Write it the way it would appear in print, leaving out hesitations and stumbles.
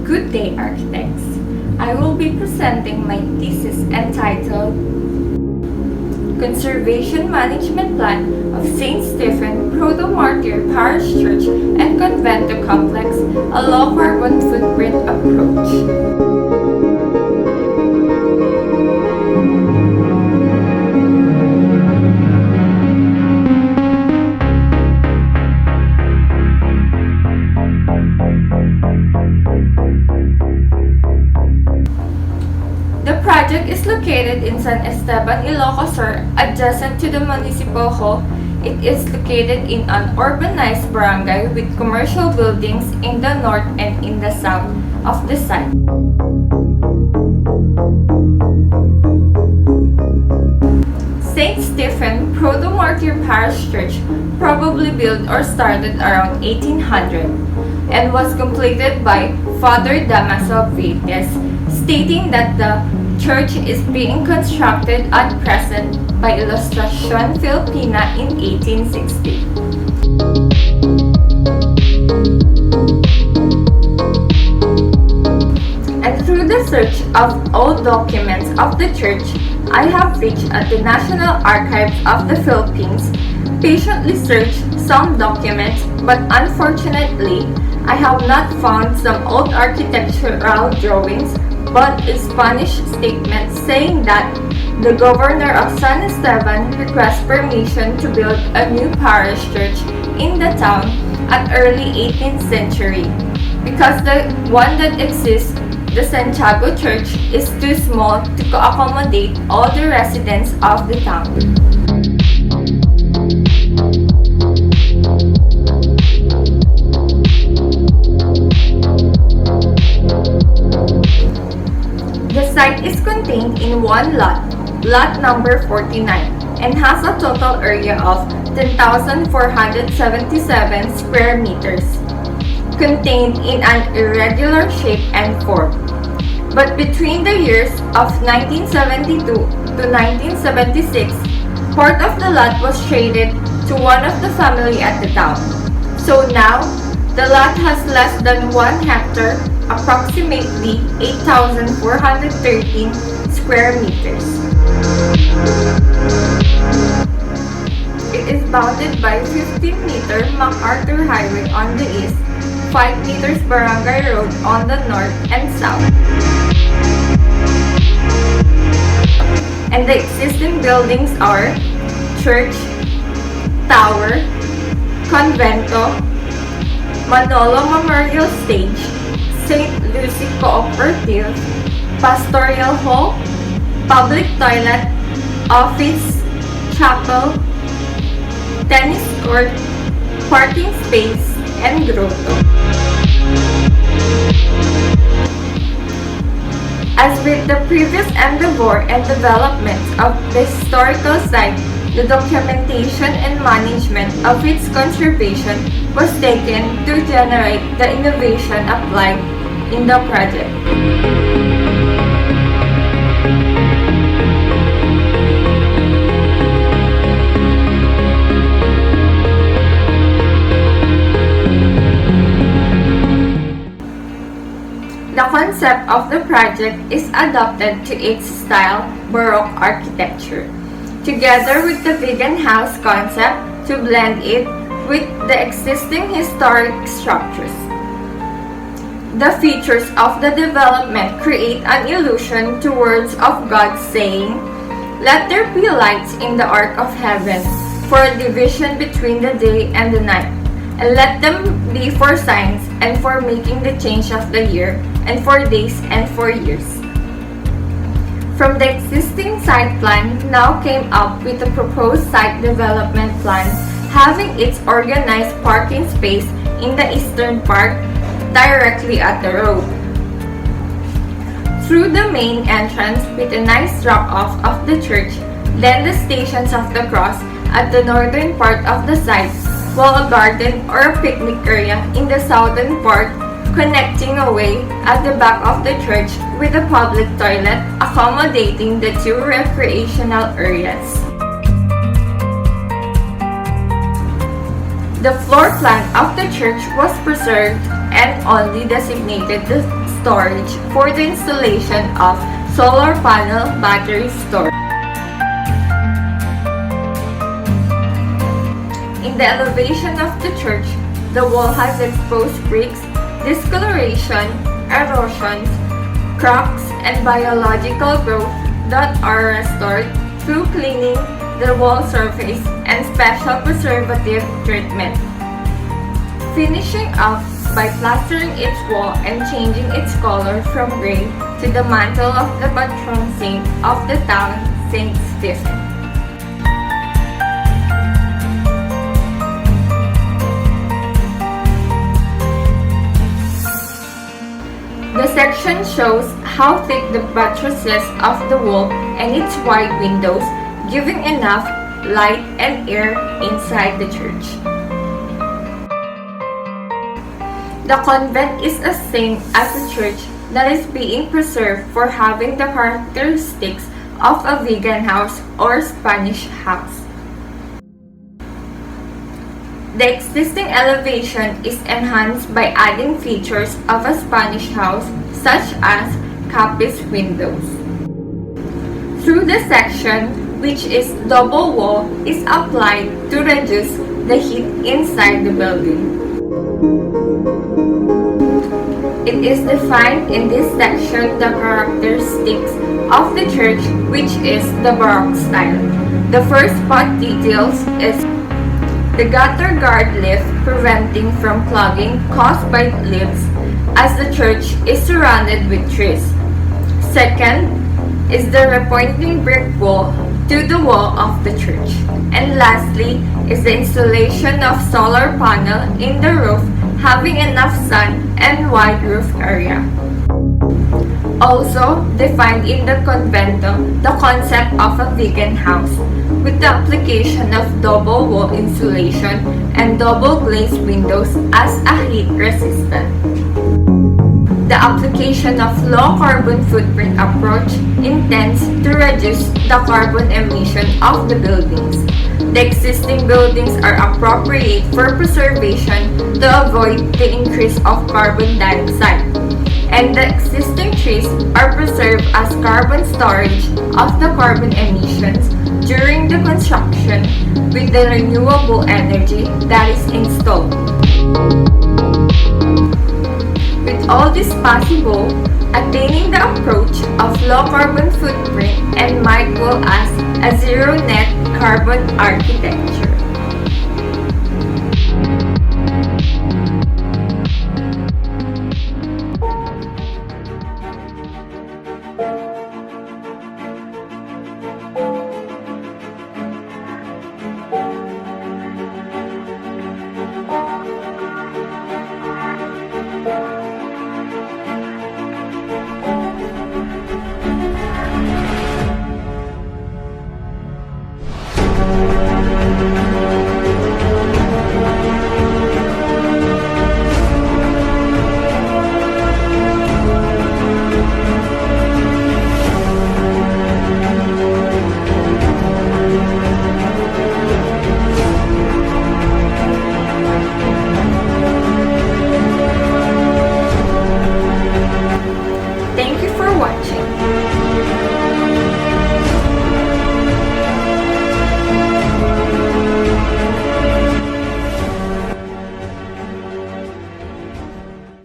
Good day, architects. I will be presenting my thesis entitled Conservation Management Plan of St. Stephen Protomartyr Parish Church and Convento Complex, a low-carbon footprint approach. The project is located in San Esteban, Ilocos Sur, adjacent to the Municipal Hall. It is located in an urbanized barangay with commercial buildings in the north and in the south of the site. St. Stephen Protomartyr Parish Church probably built or started around 1800 and was completed by Father Damaso Vites, stating that the church is being constructed at present by Ilustracion Filipina in 1860. And through the search of old documents of the church, I have reached at the National Archives of the Philippines, patiently searched some documents, but unfortunately, I have not found some old architectural drawings, but a Spanish statement saying that the governor of San Esteban requests permission to build a new parish church in the town at early 18th century because the one that exists, the Santiago Church, is too small to accommodate all the residents of the town. The site is contained in one lot, lot number 49, and has a total area of 10,477 square meters, contained in an irregular shape and form. But between the years of 1972 to 1976, part of the lot was traded to one of the family at the town. So now, the lot has less than 1 hectare, approximately 8,413 square meters. It is bounded by 15-meter MacArthur Highway on the east, 5 meters Barangay Road on the north and south. And the existing buildings are church, tower, convento, Manolo Memorial Stage, St. Lucie Cooperative, Pastoral Hall, Public Toilet, Office, Chapel, Tennis Court, Parking Space, and Grotto. As with the previous endeavor and development of the historical site, the documentation and management of its conservation was taken to generate the innovation applied in the project. The concept of the project is adopted to its style, Baroque architecture, together with the vegan house concept to blend it with the existing historic structures. The features of the development create an illusion to words of God saying, "Let there be lights in the ark of heaven, for a division between the day and the night, and let them be for signs, and for making the change of the year, and for days and for years." From the existing site plan, now came up with a proposed site development plan having its organized parking space in the eastern part directly at the road. Through the main entrance with a nice drop-off of the church, then the Stations of the Cross at the northern part of the site, while a garden or a picnic area in the southern part connecting away at the back of the church with a public toilet accommodating the two recreational areas. The floor plan of the church was preserved and only designated the storage for the installation of solar panel battery storage. In the elevation of the church, the wall has exposed bricks, discoloration, erosions, cracks, and biological growth that are restored through cleaning the wall surface and special preservative treatment. Finishing off by plastering its wall and changing its color from gray to the mantle of the patron saint of the town, Saint Thesis. The section shows how thick the buttresses of the wall and its wide windows, giving enough light and air inside the church. The convent is the same as a church that is being preserved for having the characteristics of a vegan house or Spanish house. The existing elevation is enhanced by adding features of a Spanish house such as Capiz windows. Through the section, which is double wall, is applied to reduce the heat inside the building. It is defined in this section the characteristics of the church, which is the Baroque style. The first spot details is the gutter guard lift preventing from clogging caused by leaves as the church is surrounded with trees. Second is the repointing brick wall to the wall of the church. And lastly is the installation of solar panel in the roof having enough sun and wide roof area. Also defined in the Convento the concept of a vegan house with the application of double wall insulation and double glazed windows as a heat resistant. The application of low carbon footprint approach intends to reduce the carbon emission of the buildings. The existing buildings are appropriate for preservation to avoid the increase of carbon dioxide, and the existing trees are preserved as carbon storage of the carbon emissions during the construction with the renewable energy that is installed. With all this possible, attaining the approach of low carbon footprint and might well as a zero net carbon architecture.